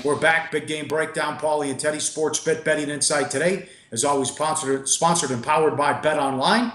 We're back. Big game breakdown. Pauly and Teddy, Sports Bet Betting Insight today. As always, sponsored and powered by Bet Online.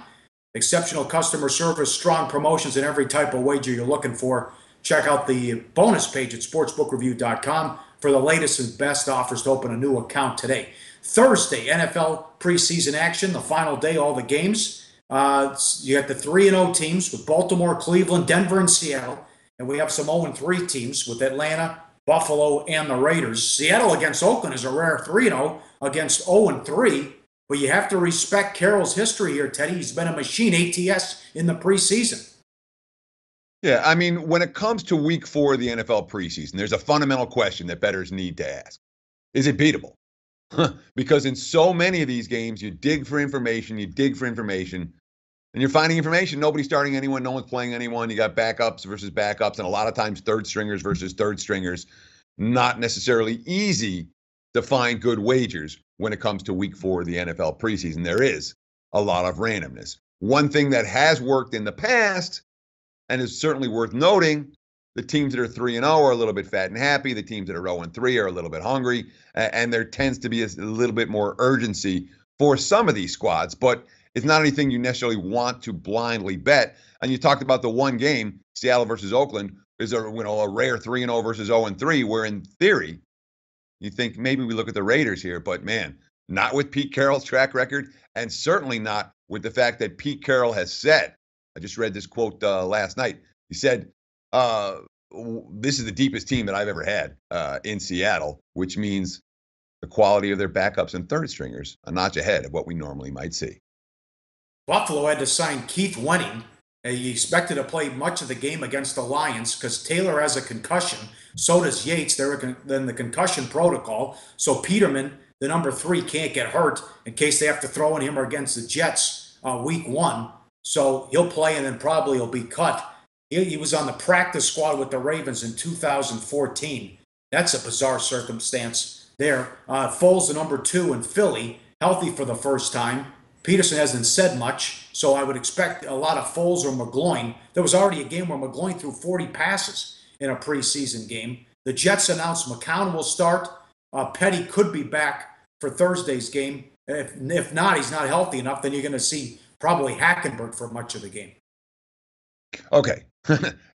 Exceptional customer service, strong promotions, and every type of wager you're looking for. Check out the bonus page at sportsbookreview.com for the latest and best offers to open a new account today. Thursday, NFL preseason action, the final day, all the games. You got the 3-0 teams with Baltimore, Cleveland, Denver, and Seattle. And we have some 0-3 teams with Atlanta, Buffalo, and the Raiders. Seattle against Oakland is a rare 3-0 against 0-3. But you have to respect Carroll's history here, Teddy. He's been a machine ATS in the preseason. Yeah, I mean, when it comes to week 4 of the NFL preseason, there's a fundamental question that bettors need to ask. Is it beatable? Because in so many of these games, you dig for information, and you're finding information. Nobody's starting anyone, no one's playing anyone. You got backups versus backups, and a lot of times third stringers versus third stringers. Not necessarily easy to find good wagers when it comes to week 4 of the NFL preseason. There is a lot of randomness. One thing that has worked in the past, and is certainly worth noting, the teams that are 3-0 are a little bit fat and happy. The teams that are 0-3 are a little bit hungry. And there tends to be a little bbit more urgency for some of these squads. But it's not anything you necessarily want to blindly bet. And you talked about the one game, Seattle versus Oakland, is a rare 3-0 versus 0-3, where in theory, you think maybe we look at the Raiders here. But man, not with Pete Carroll's track record, and certainly not with the fact that Pete Carroll has said, I just read this quote last night. He said, this is the deepest team that I've ever had in Seattle, which means the quality of their backups and third stringers a notch ahead of what we normally might see. Buffalo had to sign Keith Wenning. He expected to play much of the game against the Lions because Taylor has a concussion. So does Yates. They're in the concussion protocol. So Peterman, the number 3, can't get hurt in case they have to throw in him against the Jets week 1. So he'll play and then probably he'll be cut. He was on the practice squad with the Ravens in 2014. That's a bizarre circumstance there. Foles, the number 2 in Philly, healthy for the first time. Peterson hasn't said much, so I would expect a lot of Foles or McGloin. There was already a game where McGloin threw 40 passes in a preseason game. The Jets announced McCown will start. Petty could be back for Thursday's game. If not, he's not healthy enough, then you're going to see probably Hackenberg for much of the game. Okay.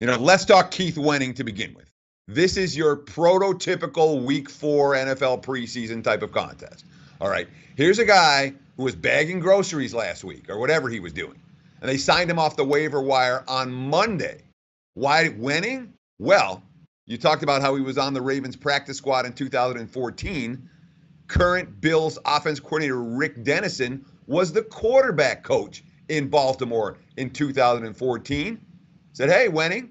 Let's talk Keith Wenning to begin with. This is your prototypical week 4 NFL preseason type of contest. All right. Here's a guy who was bagging groceries last week or whatever he was doing. And they signed him off the waiver wire on Monday. Why Wenning? Well, you talked about how he was on the Ravens practice squad in 2014. Current Bills offense coordinator Rick Dennison was the quarterback coach in Baltimore in 2014. Said, hey, Wenning,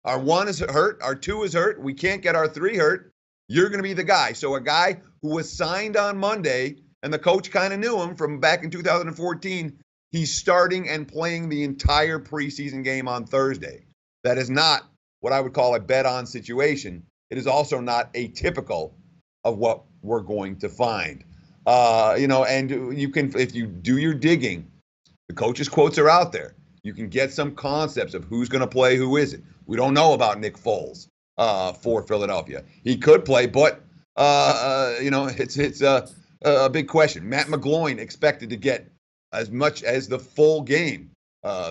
our 1 is hurt, our 2 is hurt, we can't get our 3 hurt. You're going to be the guy. So a guy who was signed on Monday, and the coach kind of knew him from back in 2014, he's starting and playing the entire preseason game on Thursday. That is not what I would call a bet-on situation. It is also not atypical of what we're going to find. And you can, if you do your digging, the coach's quotes are out there. You can get some concepts of who's going to play, who isn't. We don't know about Nick Foles for Philadelphia. He could play, but it's a big question. Matt McGloin expected to get as much as the full game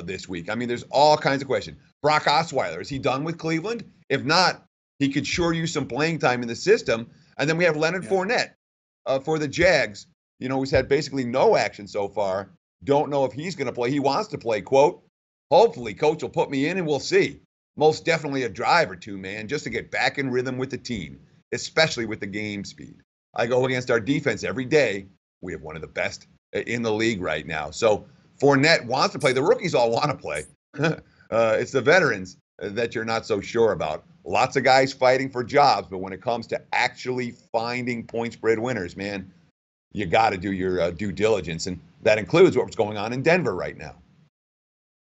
this week. I mean, there's all kinds of questions. Brock Osweiler, is he done with Cleveland? If not, he could sure use some playing time in the system. And then we have Leonard Fournette for the Jags. He's had basically no action so far. Don't know if he's going to play. He wants to play, quote, hopefully coach will put me in and we'll see. Most definitely a drive or two, man, just to get back in rhythm with the team, especially with the game speed. I go against our defense every day. We have one of the best in the league right now. So Fournette wants to play. The rookies all want to play. It's the veterans that you're not so sure about. Lots of guys fighting for jobs, but when it comes to actually finding point spread winners, man, you got to do your due diligence, and that includes what's going on in Denver right now.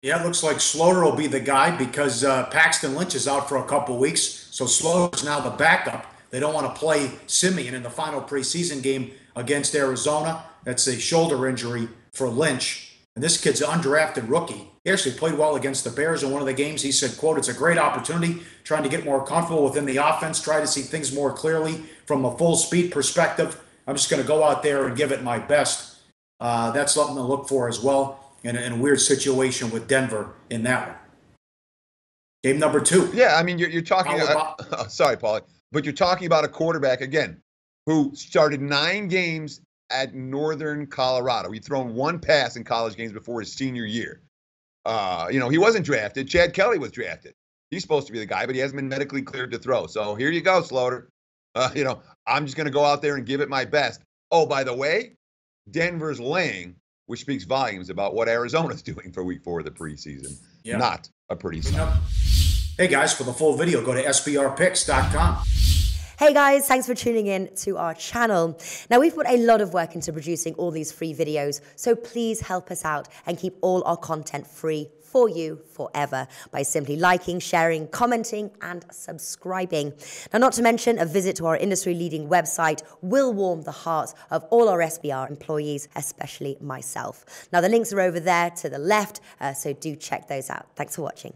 Yeah, it looks like Slaughter will be the guy because Paxton Lynch is out for a couple weeks, so Slaughter's now the backup. They don't want to play Simeon in the final preseason game against Arizona. That's a shoulder injury for Lynch. And this kid's an undrafted rookie. He actually played well against the Bears in one of the games. He said, quote, "It's a great opportunity, trying to get more comfortable within the offense, try to see things more clearly from a full speed perspective. I'm just going to go out there and give it my best." That's something to look for as well in a weird situation with Denver in that one. Game number 2. Yeah, I mean, you're talking sorry, Pauly, but you're talking about a quarterback, again, who started 9 games at Northern Colorado. He'd thrown 1 pass in college games before his senior year. He wasn't drafted. Chad Kelly was drafted. He's supposed to be the guy, but he hasn't been medically cleared to throw. So here you go, Slaughter. I'm just going to go out there and give it my best. Oh, by the way, Denver's laying, which speaks volumes about what Arizona's doing for week 4 of the preseason. Yeah. Not a pretty sign. Hey, guys, for the full video, go to sbrpicks.com. Hey guys, thanks for tuning in to our channel. Now, we've put a lot of work into producing all these free videos, so please help us out and keep all our content free for you forever by simply liking, sharing, commenting, and subscribing. Now, not to mention, a visit to our industry-leading website will warm the hearts of all our SBR employees, especially myself. Now, the links are over there to the left, so do check those out. Thanks for watching.